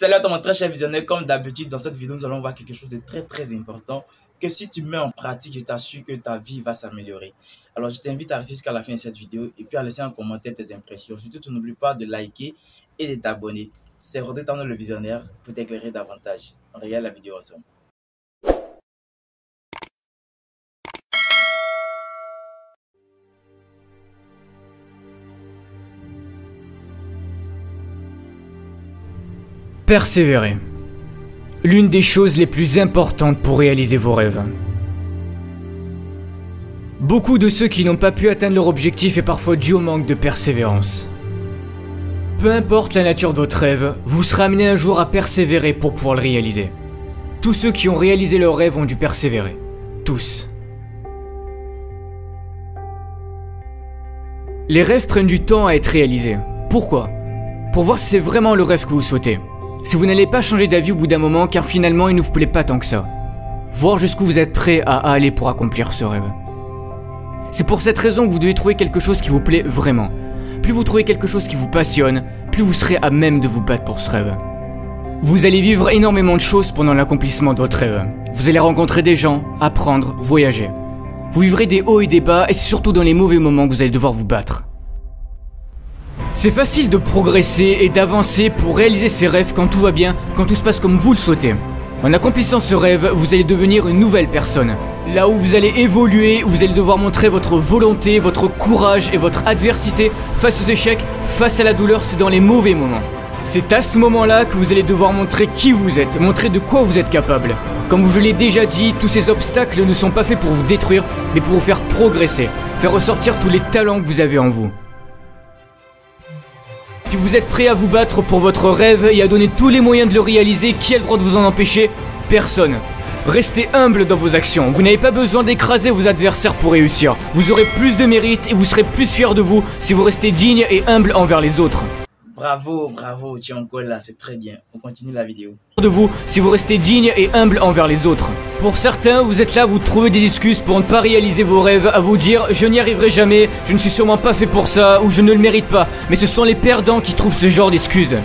Salut à toi mon très cher visionnaire, comme d'habitude dans cette vidéo nous allons voir quelque chose de très important que si tu mets en pratique je t'assure que ta vie va s'améliorer. Alors je t'invite à rester jusqu'à la fin de cette vidéo et puis à laisser un commentaire tes impressions. Surtout tu n'oublies pas de liker et de t'abonner. C'est Rodé Tano le visionnaire pour t'éclairer davantage. On regarde la vidéo ensemble. Persévérer. L'une des choses les plus importantes pour réaliser vos rêves. Beaucoup de ceux qui n'ont pas pu atteindre leur objectif est parfois dû au manque de persévérance. Peu importe la nature de votre rêve, vous serez amené un jour à persévérer pour pouvoir le réaliser. Tous ceux qui ont réalisé leur rêve ont dû persévérer. Tous. Les rêves prennent du temps à être réalisés. Pourquoi? Pour voir si c'est vraiment le rêve que vous souhaitez. Si vous n'allez pas changer d'avis au bout d'un moment car finalement il ne vous plaît pas tant que ça. Voir jusqu'où vous êtes prêt à aller pour accomplir ce rêve. C'est pour cette raison que vous devez trouver quelque chose qui vous plaît vraiment. Plus vous trouvez quelque chose qui vous passionne, plus vous serez à même de vous battre pour ce rêve. Vous allez vivre énormément de choses pendant l'accomplissement de votre rêve. Vous allez rencontrer des gens, apprendre, voyager. Vous vivrez des hauts et des bas et c'est surtout dans les mauvais moments que vous allez devoir vous battre. C'est facile de progresser et d'avancer pour réaliser ses rêves quand tout va bien, quand tout se passe comme vous le souhaitez. En accomplissant ce rêve, vous allez devenir une nouvelle personne. Là où vous allez évoluer, vous allez devoir montrer votre volonté, votre courage et votre adversité face aux échecs, face à la douleur, c'est dans les mauvais moments. C'est à ce moment-là que vous allez devoir montrer qui vous êtes, montrer de quoi vous êtes capable. Comme je l'ai déjà dit, tous ces obstacles ne sont pas faits pour vous détruire, mais pour vous faire progresser, faire ressortir tous les talents que vous avez en vous. Si vous êtes prêt à vous battre pour votre rêve et à donner tous les moyens de le réaliser, qui a le droit de vous en empêcher? Personne. Restez humble dans vos actions, vous n'avez pas besoin d'écraser vos adversaires pour réussir. Vous aurez plus de mérite et vous serez plus fier de vous si vous restez digne et humble envers les autres. Bravo, tu es encore là, c'est très bien. On continue la vidéo. De vous si vous restez digne et humble envers les autres. Pour certains, vous êtes là, vous trouvez des excuses pour ne pas réaliser vos rêves, à vous dire je n'y arriverai jamais, je ne suis sûrement pas fait pour ça ou je ne le mérite pas. Mais ce sont les perdants qui trouvent ce genre d'excuses.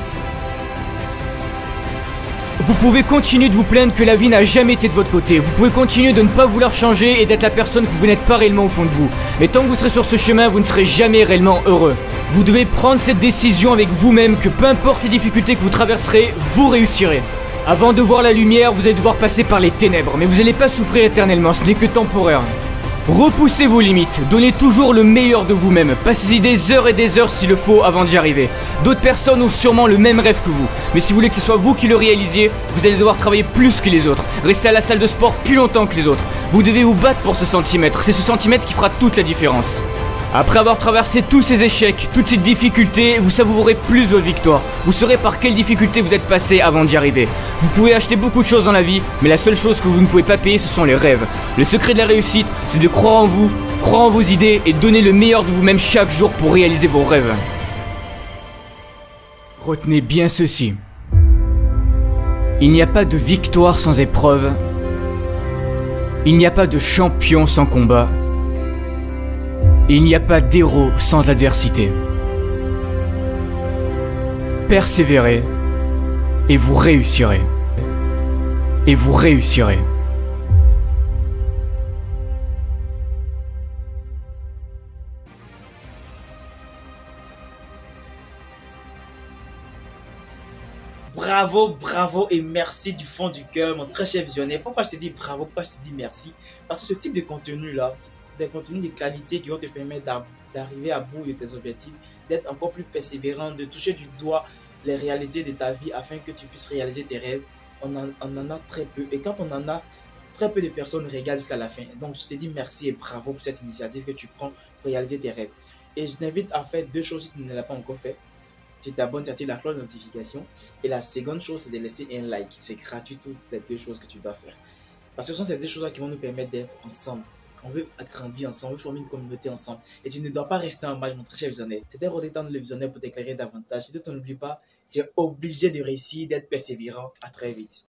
Vous pouvez continuer de vous plaindre que la vie n'a jamais été de votre côté. Vous pouvez continuer de ne pas vouloir changer et d'être la personne que vous n'êtes pas réellement au fond de vous. Mais tant que vous serez sur ce chemin, vous ne serez jamais réellement heureux. Vous devez prendre cette décision avec vous-même que peu importe les difficultés que vous traverserez, vous réussirez. Avant de voir la lumière, vous allez devoir passer par les ténèbres, mais vous n'allez pas souffrir éternellement, ce n'est que temporaire. Repoussez vos limites, donnez toujours le meilleur de vous-même, passez-y des heures et des heures s'il le faut avant d'y arriver. D'autres personnes ont sûrement le même rêve que vous, mais si vous voulez que ce soit vous qui le réalisiez, vous allez devoir travailler plus que les autres, rester à la salle de sport plus longtemps que les autres. Vous devez vous battre pour ce centimètre, c'est ce centimètre qui fera toute la différence. Après avoir traversé tous ces échecs, toutes ces difficultés, vous savourerez plus votre victoire. Vous saurez par quelles difficultés vous êtes passé avant d'y arriver. Vous pouvez acheter beaucoup de choses dans la vie, mais la seule chose que vous ne pouvez pas payer, ce sont les rêves. Le secret de la réussite, c'est de croire en vous, croire en vos idées et donner le meilleur de vous-même chaque jour pour réaliser vos rêves. Retenez bien ceci. Il n'y a pas de victoire sans épreuve. Il n'y a pas de champion sans combat. Il n'y a pas d'héros sans adversité. Persévérez et vous réussirez. Et vous réussirez. Bravo et merci du fond du cœur mon très cher visionnaire. Pourquoi je te dis bravo, pourquoi je te dis merci? Parce que ce type de contenu là, des contenus de qualité qui vont te permettre d'arriver à bout de tes objectifs, d'être encore plus persévérant, de toucher du doigt les réalités de ta vie afin que tu puisses réaliser tes rêves. On en a très peu et quand on en a, très peu de personnes regardent jusqu'à la fin. Donc je te dis merci et bravo pour cette initiative que tu prends pour réaliser tes rêves. Et je t'invite à faire deux choses si tu ne l'as pas encore fait. Tu t'abonnes, tu actives la cloche de notification. Et la seconde chose, c'est de laisser un like. C'est gratuit, toutes ces deux choses que tu dois faire. Parce que ce sont ces deux choses-là qui vont nous permettre d'être ensemble. On veut agrandir ensemble, on veut former une communauté ensemble. Et tu ne dois pas rester en marge, mon très cher visionnaire. C'était Rodé Tano le visionnaire pour t'éclairer davantage. Surtout, n'oublie pas, tu es obligé de réussir, d'être persévérant. À très vite.